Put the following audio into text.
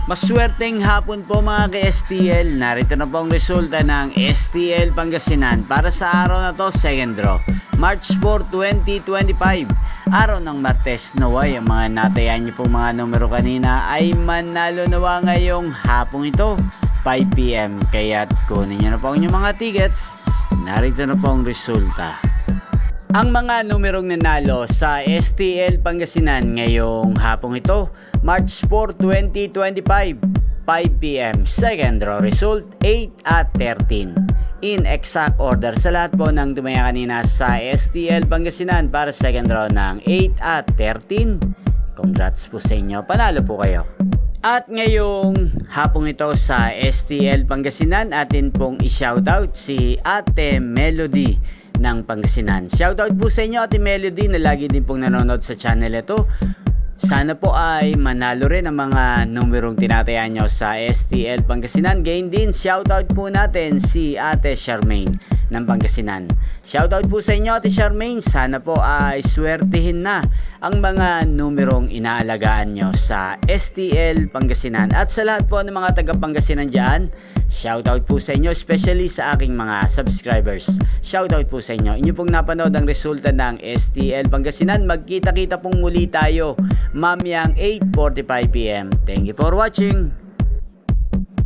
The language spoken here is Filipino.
Maswerteng hapon po mga ka-STL. Narito na po ang resulta ng STL Pangasinan para sa araw na to, second draw. March 4, 2025. Araw ng Martes, naway ang mga natayan niyo pong mga numero kanina ay manalo nawa ngayong hapong ito, 5 PM. Kaya't kunin niyo na po ang inyong mga tickets. Narito na po ang resulta. Ang mga numerong nanalo sa STL Pangasinan ngayong hapong ito, March 4, 2025, 5 PM. Second draw result, 8 at 13. In exact order sa lahat po ng tumaya kanina sa STL Pangasinan para second draw ng 8 at 13. Congrats po sa inyo, panalo po kayo. At ngayong hapong ito sa STL Pangasinan, atin pong i-shoutout si Ate Melody ng Pangasinan. Shoutout po sa inyo Ate Melody na lagi din pong nanonood sa channel ito. Sana po ay manalo rin ang mga numerong tinatayaan nyo sa STL Pangasinan. Gain din, shoutout po natin si Ate Charmaine ng Pangasinan. Shoutout po sa inyo Ate Charmaine. Sana po ay swertihin na ang mga numerong inaalagaan nyo sa STL Pangasinan. At sa lahat po ng mga taga Pangasinan dyan, shoutout po sa inyo, especially sa aking mga subscribers. Shoutout po sa inyo. Inyo pong napanood ang resulta ng STL Pangasinan. Magkita-kita pong muli tayo mamayang 8:45 PM. Thank you for watching.